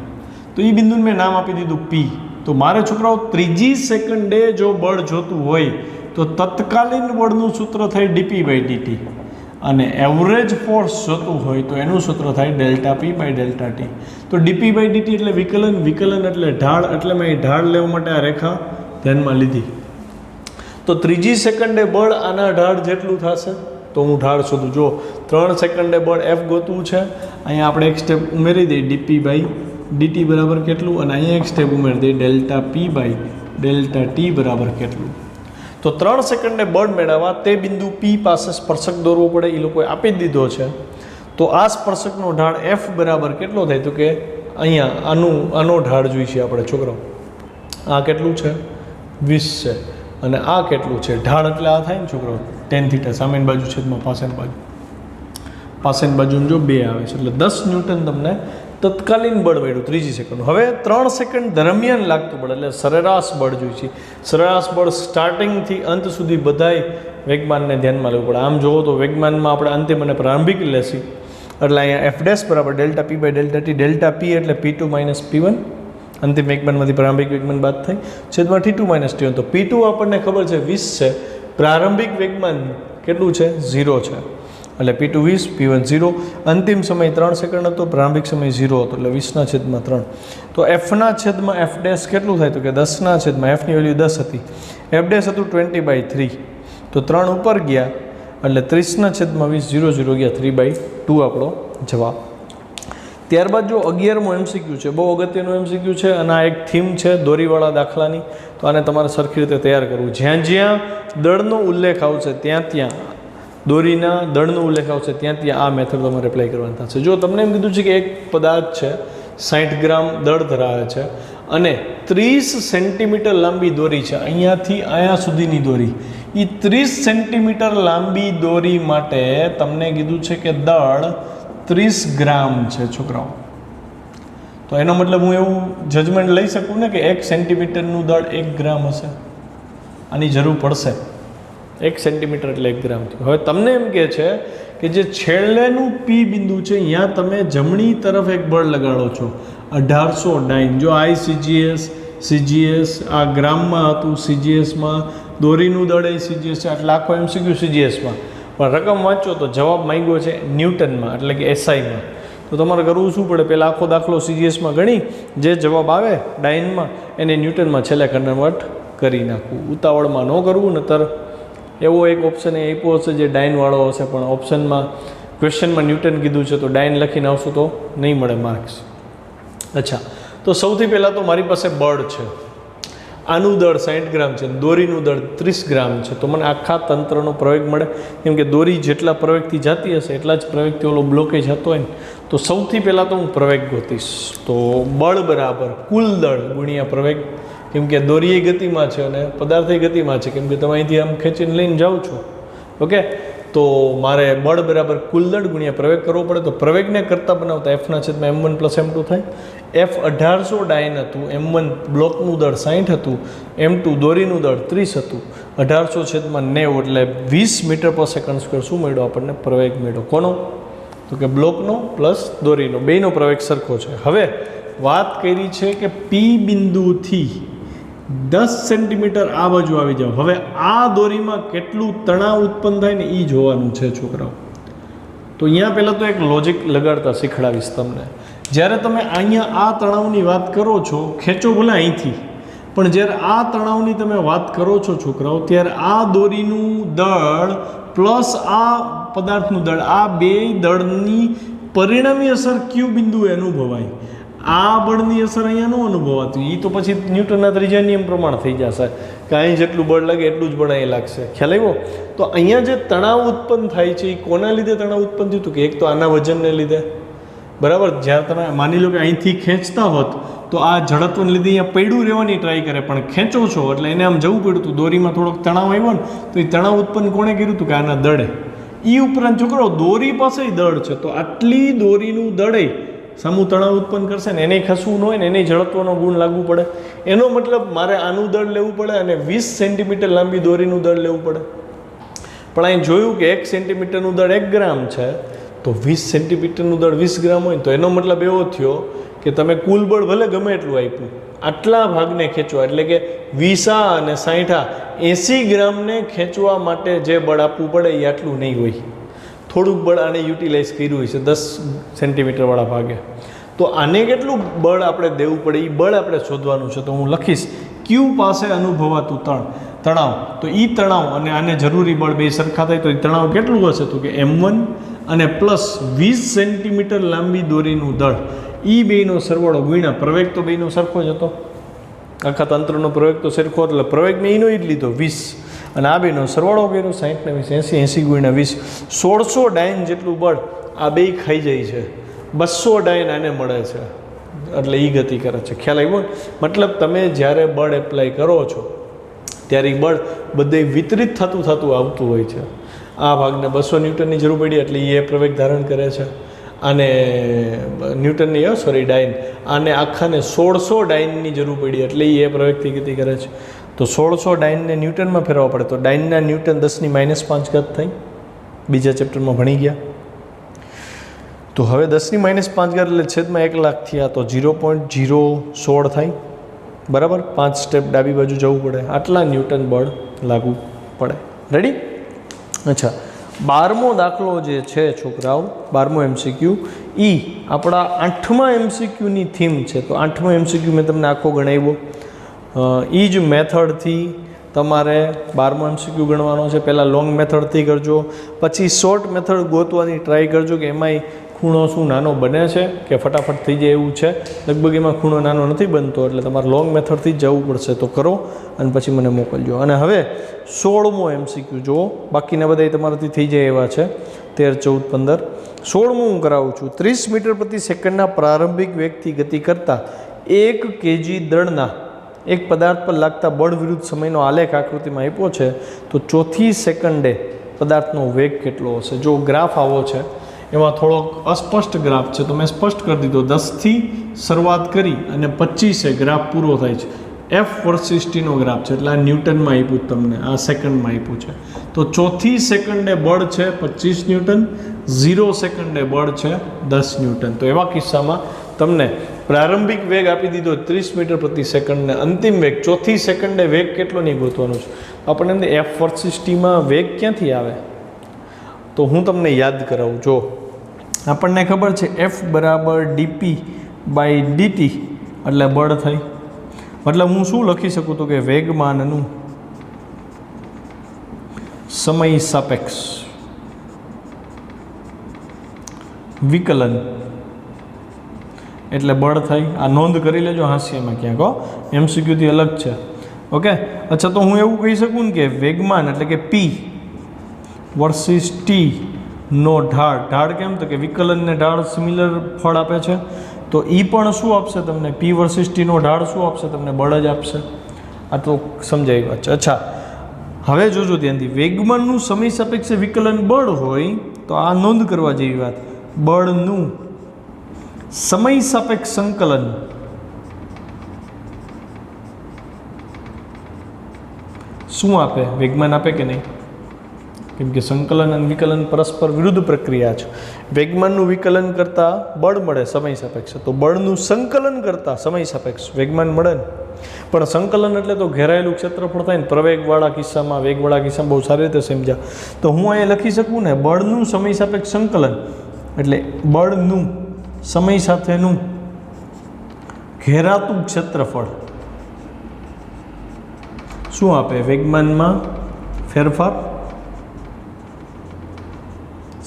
Speaker 1: તો એ બિંદુને મેં નામ આપી દીધું P. તો મારે છોકરાઓ 3જી સેકન્ડે જો બળ જોતું હોય તો તત્કાલીન બળનું સૂત્ર થાય dp/dt, અને એવરેજ ફોર્સ જોતું હોય તો એનું સૂત્ર થાય ΔP/ΔT. તો dp/dt એટલે વિકલન, વિકલન એટલે ઢાળ, એટલે મેં ઢાળ લેવા માટે આ રેખા ધ્યાનમાં લીધી. તો 3જી સેકન્ડે બળ આના ઢાળ જેટલું થશે. તો હું ઢાળ શોધું. જો 3 સેકન્ડે બળ F ગોતવું છે, અહીંયા આપણે એક સ્ટેપ ઉમેરી દઈએ dp/dt બરાબર કેટલું, અને અહીંયા એક સ્ટેપ ઉમેરી દઈએ ΔP/ΔT બરાબર કેટલું. તો 3 સેકન્ડે બળ મેળવવા તે બિંદુ P પાસે સ્પર્શક દોરવો પડે. એ લોકોએ આપી જ દીધો છે. તો આ સ્પર્શકનો ઢાળ F બરાબર કેટલો થાય? તો કે અહીંયા આનો ઢાળ જોઈશે આપણે છોકરાઓ. આ કેટલું છે? 20 છે. અને આ કેટલું છે? ઢાળ એટલે આ થાય ને છોકરાઓ tan θ, સામેની બાજુ છેદમાં પાસેની બાજુ જો 2 આવે છે, એટલે 10 ન્યૂટન તમને તત્કાલીન બળ મળ્યું 3જી સેકન્ડ. હવે 3 સેકન્ડ દરમિયાન લાગતું બળ એટલે સરેરાશ બળ જોઈશે. સરેરાશ બળ સ્ટાર્ટિંગથી અંત સુધી બધાય વેગમાનને ધ્યાનમાં લેવું પડે. આમ જુઓ તો વેગમાનમાં આપણે અંતિમ અને પ્રારંભિક લેશી, એટલે અહીંયા F' બરાબર ΔP/ΔT. ΔP એટલે P2 - P1, અંતિમ વેગમાનમાંથી પ્રારંભિક વેગમાન બાદ થાય, છેદમાં T2 - T1. તો P2 આપણને ખબર છે 20 છે, પ્રારંભિક વેગમાન કેટલું છે? 0 છે, એટલે P2 20, P1 0. અંતિમ સમય 3 સેકન્ડ હતો, પ્રારંભિક સમય 0 હતો, એટલે 20/3. તો Fના છેદમાં F' કેટલું થાય? તો કે 10ના છેદમાં Fની વેલ્યુ 10 હતી, F' હતું 20/3. તો 3 ઉપર ગયા એટલે 30/20, 0 0 ગયા, 3/2 આપણો જવાબ. ત્યારબાદ જો 11મો એમસીક્યુ છે, બહુ અગત્યનું એમસીક્યુ છે, અને આ એક થીમ છે દોરીવાળા દાખલાની. તો આને તમારે સરખી રીતે તૈયાર કરવું. જ્યાં જ્યાં દળનો ઉલ્લેખ આવશે ત્યાં દોરીના દળનો ઉલ્લેખ આવશે ત્યાં આ મેથડ તમારે એપ્લાય કરવાની થશે. જો તમને એમ કીધું છે કે એક પદાર્થ છે 60 ગ્રામ દળ ધરાવે છે, અને 30 સેન્ટીમીટર લાંબી દોરી છે, અહીંયાથી અહીંયા સુધીની દોરી. એ 30 સેન્ટીમીટર લાંબી દોરી માટે તમને કીધું છે કે દળ 30 ગ્રામ છે છોકરાઓ. તો એનો મતલબ હું એવું જજમેન્ટ લઈ શકું ને કે 1 સેન્ટીમીટરનું દળ 1 ગ્રામ હશે. આની જરૂર પડશે. 1 સેન્ટીમીટર એટલે 1 ગ્રામ થયું. હવે તમને એમ કહે છે કે જે છેલ્લેનું P બિંદુ છે અહીંયા તમે જમણી તરફ એક બળ લગાડો છો 1800 ડાઇન. જો CGS આ ગ્રામમાં હતું, CGSમાં દોરીનું દળ એ CGS છે, એટલે આખો MCQ CGSમાં, પણ રકમ વાંચો તો જવાબ માંગ્યો છે ન્યૂટનમાં, એટલે કે SIમાં. તો તમારે કરવું શું પડે? પહેલાં આખો દાખલો CGSમાં ગણી જે જવાબ આવે ડાઇનમાં એને ન્યૂટનમાં છેલ્લે કન્વર્ટ કરી નાખવું. ઉતાવળમાં ન કરવું, નતર એવો એક ઓપ્શન એ આપ્યો હશે જે ડાઇનવાળો હશે, પણ ઓપ્શનમાં ક્વેશ્ચનમાં ન્યૂટન કીધું છે તો ડાઇન લખીને આવશું તો નહીં મળે માર્ક્સ. અચ્છા, તો સૌથી પહેલાં તો મારી પાસે બળ છે. આનું દળ 60 ગ્રામ છે, દોરીનું દળ 30 ગ્રામ છે, તો મને આખા તંત્રનો પ્રવેગ મળે. કેમ કે દોરી જેટલા પ્રવેગથી જતી હશે એટલા જ પ્રવેગથી ઓલો બ્લોકેજ હતો હોય ને, તો સૌથી પહેલાં તો હું પ્રવેગ ગોતીશ. તો બળ બરાબર કુલ દળ ગુણ્યા પ્રવેગ. કેમ કે દોરી એ ગતિમાં છે અને પદાર્થ એ ગતિમાં છે, કેમ કે તમે અહીંથી આમ ખેંચીને લઈને જાઓ છો. ઓકે, તો મારે બળ બરાબર કુલ દળ ગુણ્યા પ્રવેગ કરવો પડે. તો પ્રવેગને કરતાં બનાવતા એફના છેદમાં m1 + m2 થાય. એફ 1800 ડાયન હતું, m1 બ્લોકનું દળ 60 હતું, m2 દોરીનું દળ 30 હતું. 1800 છેદમાં 90 એટલે 20 મીટર/સેકન્ડ². શું મળ્યો આપણને? પ્રવેગ મળ્યો. કોનો? તો કે બ્લોકનો પ્લસ દોરીનો, બેયનો પ્રવેગ સરખો છે. હવે વાત કરી છે કે પી બિંદુથી 10 સેન્ટીમીટર આ બાજુ આવી જાઓ. હવે આ દોરીમાં કેટલું તણાવ ઉત્પન્ન થાય ને એ જોવાનું છે છોકરાઓ. તો અહીંયા પહેલાં તો એક લોજિક લગાડતા શીખડાવીશ તમને. જ્યારે તમે અહીંયા આ તણાવની વાત કરો છો, ખેંચો ભલે અહીંથી, પણ જ્યારે આ તણાવની તમે વાત કરો છો છોકરાઓ, ત્યારે આ દોરીનું દળ પ્લસ આ પદાર્થનું દળ, આ બે દળની પરિણામી અસર ક્યુ બિંદુએ અનુભવાય. આ બળની અસર અહીંયા ન અનુભવાતી, એ તો પછી ન્યૂટનના ત્રીજા નિયમ પ્રમાણે થઈ જશે કે અહીં જેટલું બળ લાગે એટલું જ બળ અહીં લાગશે. ખ્યાલ આવ્યો? તો અહીંયા જે તણાવ ઉત્પન્ન થાય છે એ કોના લીધે તણાવ ઉત્પન્ન થયું? કે એક તો આના વજનને લીધે, બરાબર. જ્યારે તમે માની લો કે અહીંથી ખેંચતા હોત તો આ ઝડપને લીધે અહીંયા પડ્યું રહેવાની ટ્રાય કરે, પણ ખેંચો છો એટલે એને આમ જવું પડ્યું હતું. દોરીમાં થોડોક તણાવ આવ્યો ને, તો એ તણાવ ઉત્પન્ન કોણે કર્યું હતું? કે આના દળે. એ ઉપરાંત છોકરો દોરી પાસે દળ છે, તો આટલી દોરીનું દળે સામું તણાવ ઉત્પન્ન કરશે ને, એને ખસવું ન હોય ને, એને ઝડપવાનો ગુણ લાગવું પડે. એનો મતલબ મારે આનું દળ લેવું પડે અને 20 સેન્ટીમીટર લાંબી દોરીનું દળ લેવું પડે. પણ અહીં જોયું કે 1 સેન્ટીમીટરનું દળ 1 ગ્રામ છે, તો 20 સેન્ટીમીટરનું દળ 20 ગ્રામ હોય તો એનો મતલબ એવો થયો કે તમે કુલ બળ ભલે ગમે એટલું આપ્યું, આટલા ભાગને ખેંચવા, એટલે કે 20 અને 60 80 ગ્રામને ખેંચવા માટે જે બળ આપવું પડે એ આટલું નહીં હોય. થોડુંક બળ આને યુટિલાઇઝ કર્યું હોય છે 10 સેન્ટીમીટરવાળા ભાગે. તો આને કેટલું બળ આપણે દેવું પડે એ બળ આપણે શોધવાનું છે. તો હું લખીશ ક્યુ પાસે અનુભવાતું તણાવ. તો એ તણાવ અને આને જરૂરી બળ બે સરખા થાય તો એ તણાવ કેટલું હશે? તો કે m1 અને પ્લસ 20 સેન્ટીમીટર લાંબી દોરીનું દળ, એ બેનો સરવાળો ગુણ્યા પ્રવેગ. તો બેનો સરખો જ હતો, આખા તંત્રનો પ્રવેગ તો સરખો, એટલે પ્રવેગ મેં એનો જ લીધો 20, અને આ બેનો સરવાળો કર્યો 60 ને 20, 80, 80 ગુણ્યા 20, 1600 ડાયન જેટલું બળ આ બે ખાઈ જાય છે. 200 ડાયન આને મળે છે, એટલે એ ગતિ કરે છે. ખ્યાલ આવ્યો? મતલબ તમે જ્યારે બળ એપ્લાય કરો છો ત્યારે એ બળ બધે વિતરિત થતું આવતું હોય છે. આ ભાગને 200 ન્યૂટનની જરૂર પડી એટલે એ પ્રવેગ ધારણ કરે છે. અને ન્યૂટનની ડાયન, આને આખાને 1600 ડાયનની જરૂર પડી એટલે એ પ્રવેગથી ગતિ કરે છે. તો 1600 ડાયનને ન્યૂટનમાં ફેરવવા પડે, તો ડાયનના ન્યૂટન 10⁻5 થાય. બીજા ચેપ્ટરમાં ભણી ગયા. તો હવે 10⁻5 એટલે છેદમાં 1 લાખ થયા, તો 0.016 થાય. બરાબર, 5 સ્ટેપ ડાબી બાજુ જવું પડે, આટલા ન્યૂટન બળ લાગુ પડે. રેડી? અચ્છા, 12મો દાખલો જે છે છોકરાઓ, 12મો MCQ, એ આપણા 8મા MCQની થીમ છે. તો 8મો MCQ મેં તમને આખો ગણાવ્યો. એ જ મેથડથી તમારે 12મો MCQ ગણવાનો છે. પહેલાં લોંગ મેથડથી કરજો, પછી શોર્ટ મેથડ ગોતવાની ટ્રાય કરજો કે એમાંય ખૂણો શું નાનો બને છે કે ફટાફટ થઈ જાય એવું છે. લગભગ એમાં ખૂણો નાનો નથી બનતો, એટલે તમારે લોંગ મેથડથી જ જવું પડશે. તો કરો અને પછી મને મોકલજો. અને હવે 16મો MCQ જુઓ, બાકીના બધા તમારાથી થઈ જાય એવા છે. 13, 14, 15. 16મું હું કરાવું છું. 30 મીટર પ્રતિ સેકન્ડના પ્રારંભિક વેગથી ગતિ કરતા 1 kg દળના એક પદાર્થ પર લાગતા બળ વિરુદ્ધ સમયનો આલેખ આકૃતિમાં આપ્યો છે. તો ચોથી સેકન્ડે પદાર્થનો વેગ કેટલો હશે? જો ગ્રાફ આવો છે, એમાં થોડોક અસ્પષ્ટ ગ્રાફ છે, તો મેં સ્પષ્ટ કરી દીધો. 10થી શરૂઆત કરી અને 25 ગ્રાફ પૂરો થાય છે. F વર્સિસ ટીનો ગ્રાફ છે, એટલે આ ન્યૂટનમાં આપ્યું તમને, આ સેકન્ડમાં આપ્યું છે. તો ચોથી સેકન્ડે બળ છે 25 ન્યૂટન, 0 સેકન્ડે બળ છે 10 ન્યૂટન. તો એવા કિસ્સામાં તમને પ્રારંભિક વેગ આપી દીધો 30 મીટર પ્રતિ સેકન્ડ ને અંતિમ વેગ ચોથી સેકન્ડે વેગ કેટલો નહીં ગોતવાનો છે. આપણને F વર્સિસ ટીમાં વેગ ક્યાંથી આવે? તો હું તમને યાદ કરાવું. જો આપણને ખબર છે F બરાબર dp/dt એટલે બળ થાય. મતલબ હું શું લખી શકું? તો કે વેગમાનનું સમય સાપેક્ષ વિકલન એટલે બળ થાય. આ નોંધ કરી લેજો હાસ્યમાં ક્યાંક, MCQથી અલગ છે. ઓકે, અચ્છા તો હું એવું કહી શકું ને કે વેગમાન એટલે કે પી વર્સિસ ટી નો ઢાળ કેમ તો કે વિકલનને ઢાળ સિમિલર ફળ આપે છે, તો એ પણ શું આપશે તમને? પી વર્સિસ ટીનો ઢાળ શું આપશે તમને? બળ જ આપશે. આ તો સમજાય વાત છે. અચ્છા હવે જોજો ધ્યાનથી, વેગમાનનું સમય સાપેક્ષે વિકલન બળ હોય તો આ નોંધ કરવા જેવી વાત, બળનું સમય સાપેક્ષ સંકલન શું આપે? વેગમાન આપે કે નહીં? કેમ કે સંકલન અને વિકલન પરસ્પર વિરુદ્ધ પ્રક્રિયા છે. વેગમાનનું વિકલન કરતાં બળ મળે સમય સાપેક્ષ, તો બળનું સંકલન કરતાં સમય સાપેક્ષ વેગમાન મળે ને. પણ સંકલન એટલે તો ઘેરાયેલું ક્ષેત્રફળ થાય ને. પ્રવેગવાળા કિસ્સામાં, વેગવાળા કિસ્સામાં બહુ સારી રીતે સમજ્યા. તો હું અહીંયા લખી શકું ને, બળનું સમય સાપેક્ષ સંકલન એટલે બળનું સમય સાથેનું ઘેરાતું ક્ષેત્રફળ શું આપે? વેગમાનમાં ફેરફાર.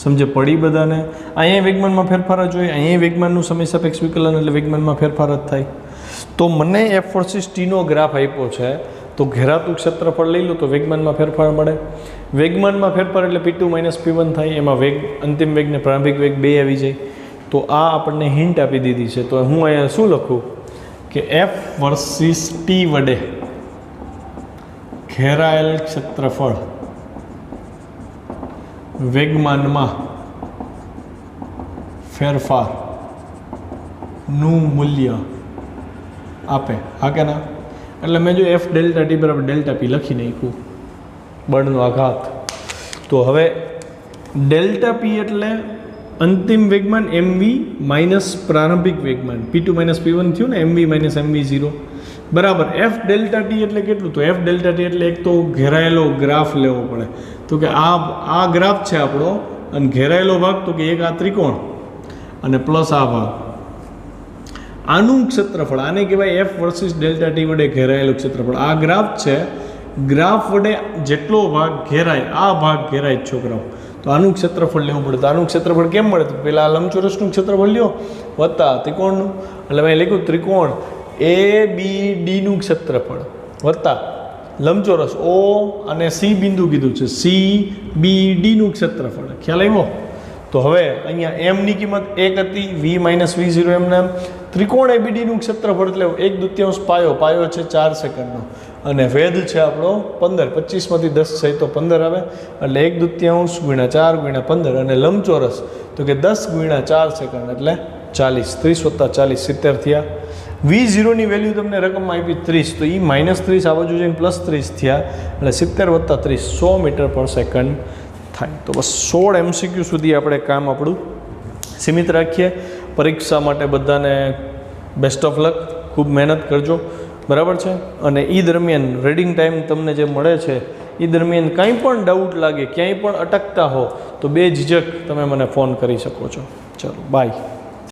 Speaker 1: સમજે પડી બધાને? અહીંયા વેગમાનમાં ફેરફાર જ હોય, અહીંયા વેગમાનનું સમય સાપેક્ષ વિકલન એટલે વેગમાનમાં ફેરફાર જ થાય. તો મને એફ વર્સિસ ટીનો ગ્રાફ આપ્યો છે, તો ઘેરાતું ક્ષેત્રફળ લઈ લો તો વેગમાનમાં ફેરફાર મળે. વેગમાનમાં ફેરફાર એટલે P2 - P1 થાય, એમાં વેગ અંતિમ વેગ ને પ્રારંભિક વેગ બે આવી જાય. તો આ આપણને હિન્ટ આપી દીધી છે. તો હું અહીંયા શું લખું કે એફ વર્સિસ ટી વડે ઘેરાયેલ ક્ષેત્રફળ વેગમાનમાં ફેરફારનું મૂલ્ય આપે. હા કે ના? એટલે મેં જો એફ ડેલ્ટા ટી બરાબર ડેલ્ટા પી લખી નાખ્યું, બળનો આઘાત. તો હવે ડેલ્ટા પી એટલે અંતિમ વેગમાન એમવી માઇનસ પ્રારંભિક વેગમાન P2 - P1 થયું ને, એમવી માઇનસ એમવી 0 બરાબર. એફ ડેલ્ટા ટી એટલે કેટલું? તો એફ ડેલ્ટા ટી એટલે એક તો ઘેરાયેલો ગ્રાફ લેવો પડે. તો કે આ ગ્રાફ છે આપણો, અને ઘેરાયેલો ભાગ તો કે એક આ ત્રિકોણ અને પ્લસ આ ભાગ, આનું ક્ષેત્રફળ, આને કહેવાય એફ વર્સિસ ડેલ્ટા ટી વડે ઘેરાયેલું ક્ષેત્રફળ. આ ગ્રાફ છે, ગ્રાફ વડે જેટલો ભાગ ઘેરાય, આ ભાગ ઘેરાય છોકરાઓ, તો આનું ક્ષેત્રફળ લેવું પડે. તો આનું ક્ષેત્રફળ કેમ મળે? તો પહેલાં આ લંબચોરસનું ક્ષેત્રફળ લ્યો વત્તા ત્રિકોણનું, એટલે મેં લખ્યું ત્રિકોણ ABDનું ક્ષેત્રફળ વત્તા લંબચોરસ O અને C બિંદુ કીધું છે CBDનું ક્ષેત્રફળ. ખ્યાલ આવ્યો? તો હવે અહીંયા એમની કિંમત 1 હતી, V - V0 એમના. ત્રિકોણ ABDનું ક્ષેત્રફળ એટલે 1/2 પાયો, પાયો છે 4 સેકન્ડનો, અને વેધ છે આપણો 15. 25માંથી 10 છે તો 15 આવે, એટલે 1/2 × 4 × 15, અને લંબચોરસ તો કે 10 × 4 સેકન્ડ એટલે 40. 30 + 40 70 થયા. V0ની વેલ્યુ તમને રકમમાં આપી 30, તો એ -30 આ બાજુ જઈને +30 થયા, એટલે 70 + 30 100 મીટર પર સેકન્ડ થાય. તો બસ 16 MCQ સુધી આપણે કામ આપણું સીમિત રાખીએ. પરીક્ષા માટે બધાને બેસ્ટ ઓફ લક, ખૂબ મહેનત કરજો, બરાબર છે. અને એ દરમિયાન રીડિંગ ટાઈમ તમને જે મળે છે એ દરમિયાન કંઈ પણ ડાઉટ લાગે, ક્યાંય પણ અટકતા હો તો બેઝિઝક તમે મને ફોન કરી શકો છો. ચલો બાય.